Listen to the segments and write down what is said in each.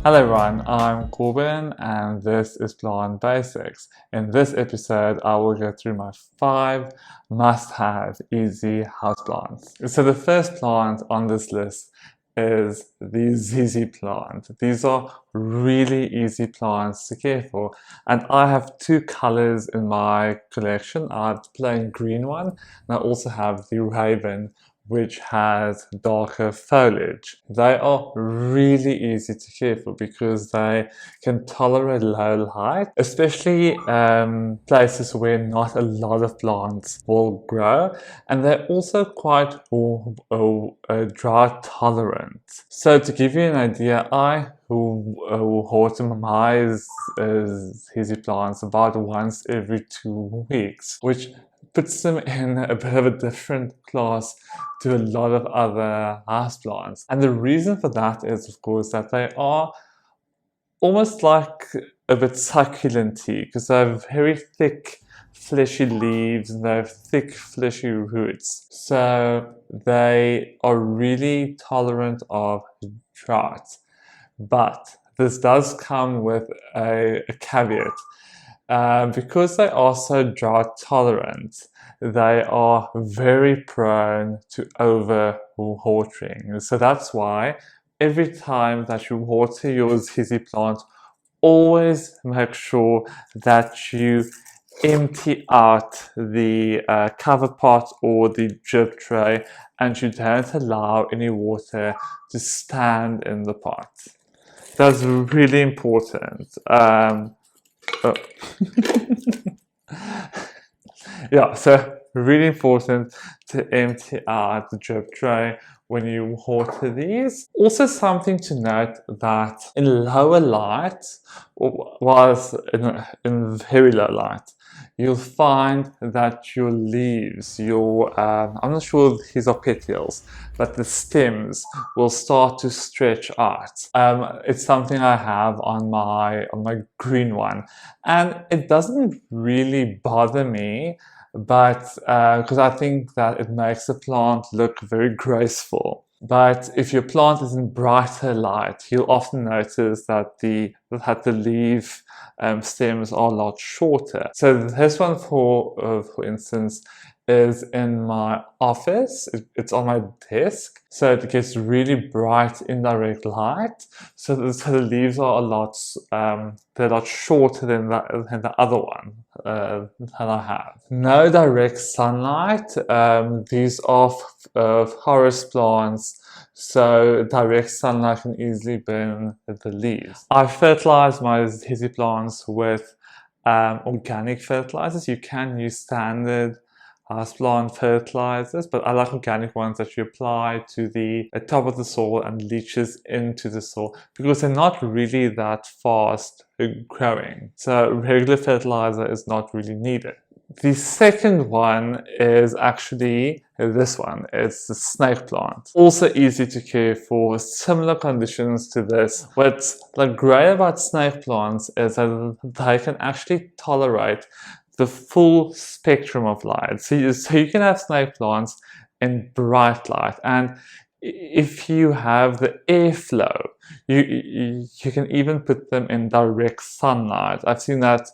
Hello everyone, I'm Corbin and this is Plant Basics. In this episode, I will go through my 5 must-have easy houseplants. So the first plant on this list is the ZZ plant. These are really easy plants to care for, and I have 2 colors in my collection. I have the plain green one and I also have the Raven, which has darker foliage. They are really easy to care for because they can tolerate low light, especially places where not a lot of plants will grow, and they're also quite drought tolerant. So to give you an idea, I water my easy plants about once every 2 weeks, which puts them in a bit of a different class to a lot of other houseplants. And the reason for that is, of course, that they are almost like a bit succulent-y because they have very thick, fleshy leaves and they have thick, fleshy roots. So they are really tolerant of drought. But this does come with a caveat. Because they are so drought tolerant, they are very prone to over watering. So that's why every time that you water your ZZ plant, always make sure that you empty out the cover pot or the drip tray and you don't allow any water to stand in the pot. That's really important. Yeah, so really important to empty out the drip tray when you water these. Also something to note that in lower light, in very low light, you'll find that your leaves, I'm not sure these are petioles, but the stems will start to stretch out. It's something I have on my green one, and it doesn't really bother me, but because I think that it makes the plant look very graceful. But if your plant is in brighter light, you'll often notice that the leaf stems are a lot shorter. So this one, for instance, is in my office. It's on my desk, so it gets really bright indirect light. So the leaves are they're a lot shorter than the other one that I have. No direct sunlight. These are forest plants, so direct sunlight can easily burn the leaves. I fertilize my ZZ plants with organic fertilizers. You can use standard houseplant fertilizers, but I like organic ones that you apply to the top of the soil and leaches into the soil because they're not really that fast growing. So regular fertilizer is not really needed. The second one is actually this one. It's the snake plant. Also easy to care for, similar conditions to this. What's great about snake plants is that they can actually tolerate the full spectrum of light. So you can have snake plants in bright light, and if you have the airflow, you can even put them in direct sunlight. I've seen that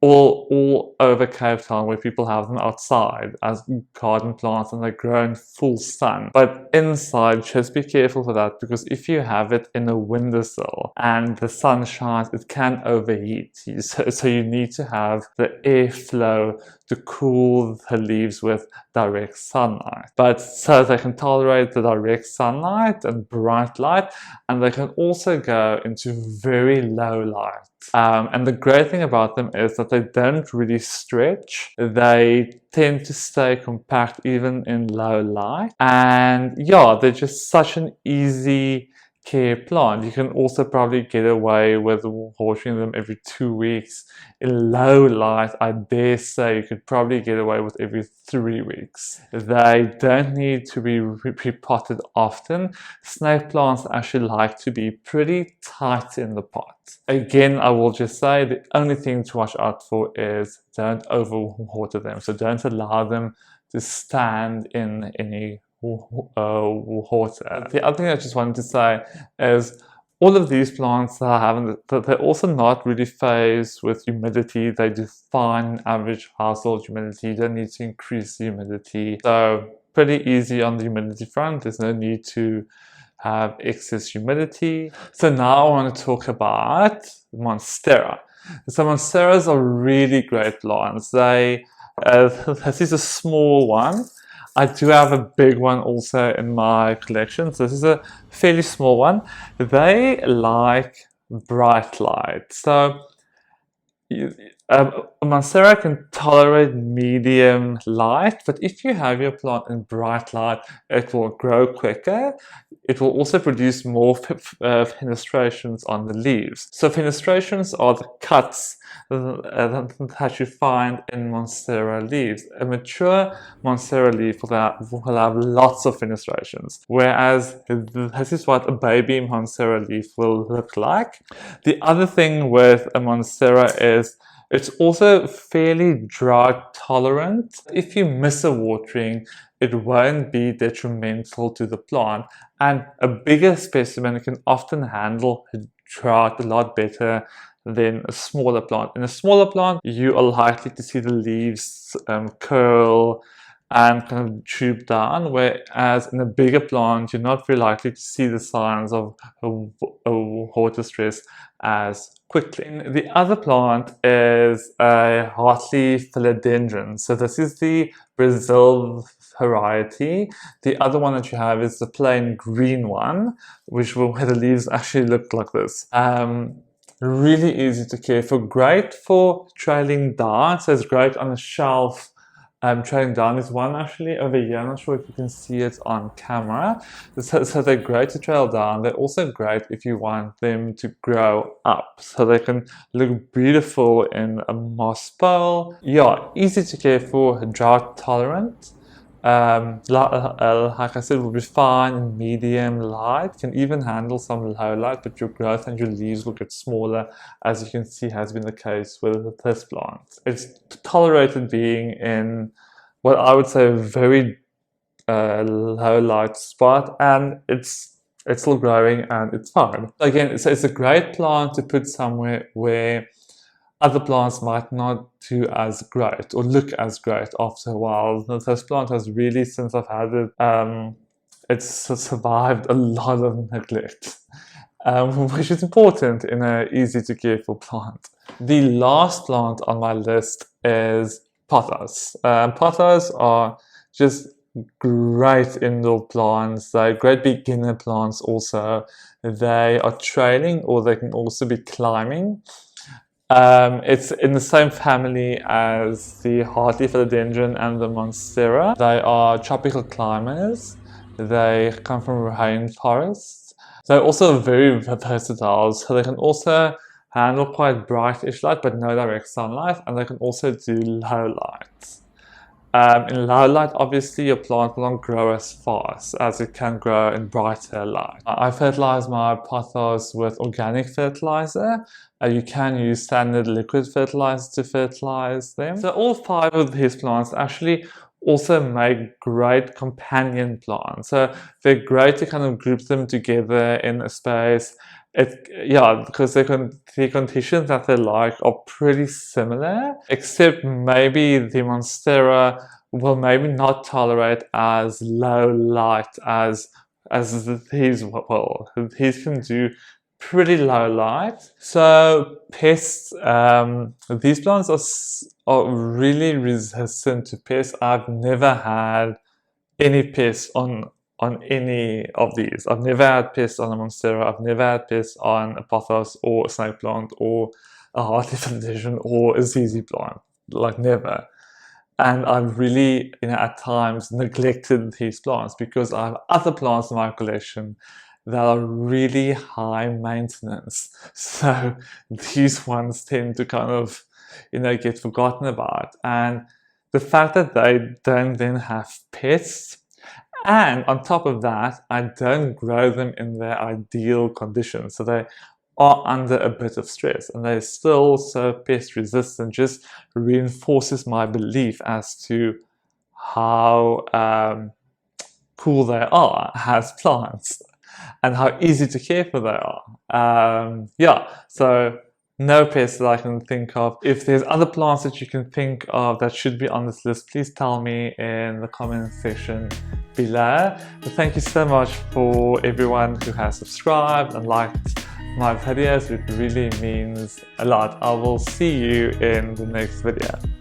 all over Cape Town, where people have them outside as garden plants and they grow in full sun. But inside, just be careful for that, because if you have it in a windowsill and the sun shines, it can overheat. So you need to have the airflow to cool the leaves with direct sunlight. But so they can tolerate the direct sunlight and bright light, and they can also go into very low light. And the great thing about them is that they don't really stretch. They tend to stay compact even in low light. And yeah, they're just such an easy care plant. You can also probably get away with watering them every 2 weeks. In low light, I dare say you could probably get away with every 3 weeks. They don't need to be repotted often. Snake plants actually like to be pretty tight in the pot. Again, I will just say the only thing to watch out for is don't overwater them. So don't allow them to stand in any water. The other thing I just wanted to say is all of these plants they're also not really phased with humidity. They do fine average household humidity. You don't need to increase the humidity. So pretty easy on the humidity front. There's no need to have excess humidity. So now I want to talk about Monstera. So Monsteras are really great plants. This is a small one. I do have a big one also in my collection. So this is a fairly small one. They like bright light. So a Monstera can tolerate medium light, but if you have your plant in bright light, it will grow quicker. It will also produce more fenestrations on the leaves. So fenestrations are the cuts that you find in Monstera leaves. A mature Monstera leaf will have lots of fenestrations, whereas this is what a baby Monstera leaf will look like. The other thing with a Monstera is it's also fairly drought tolerant. If you miss a watering, it won't be detrimental to the plant, and a bigger specimen can often handle drought a lot better than a smaller plant. In a smaller plant, you are likely to see the leaves curl and kind of droop down, whereas in a bigger plant, you're not very likely to see the signs of water stress as quickly. And the other plant is a Heartleaf Philodendron. So this is the Brazil variety. The other one that you have is the plain green one, where the leaves actually look like this. Really easy to care for, great for trailing down, so it's great on a shelf. Trailing down. There's one actually over here. I'm not sure if you can see it on camera. So they're great to trail down. They're also great if you want them to grow up. So they can look beautiful in a moss bowl. Yeah, easy to care for, drought tolerant. Like I said, will be fine in medium light, can even handle some low light, but your growth and your leaves will get smaller, as you can see has been the case with this plant. It's tolerated being in what I would say a very low light spot, and it's still growing and it's fine. Again, it's a great plant to put somewhere where other plants might not do as great or look as great after a while. This plant has really, since I've had it, it's survived a lot of neglect, which is important in an easy to care for plant. The last plant on my list is Pothos. Pothos are just great indoor plants. They're great beginner plants also. They are trailing, or they can also be climbing. It's in the same family as the Heartleaf Philodendron and the Monstera. They are tropical climbers. They come from rainforests. They're also very versatile, so they can also handle quite brightish light but no direct sunlight, and they can also do low light. In low light, obviously, your plant will not grow as fast as it can grow in brighter light. I fertilize my pothos with organic fertilizer. You can use standard liquid fertilizer to fertilize them. So all 5 of these plants actually also make great companion plants. So they're great to kind of group them together in a space. Because the conditions that they like are pretty similar, except maybe the Monstera will maybe not tolerate as low light as these will. These can do pretty low light. So pests, these plants are really resistant to pests. I've never had any pests on any of these. I've never had pests on a Monstera. I've never had pests on a Pothos or a snake plant or a Heartleaf Philodendron or a ZZ plant. Like, never. And I've really, at times neglected these plants because I have other plants in my collection that are really high maintenance. So these ones tend to kind of, get forgotten about. And the fact that they don't then have pests, and on top of that, I don't grow them in their ideal conditions. So they are under a bit of stress and they're still so pest resistant, just reinforces my belief as to how cool they are as plants and how easy to care for they are. Yeah, so no pests that I can think of. If there's other plants that you can think of that should be on this list, please tell me in the comment section below. But thank you so much for everyone who has subscribed and liked my videos. It really means a lot. I will see you in the next video.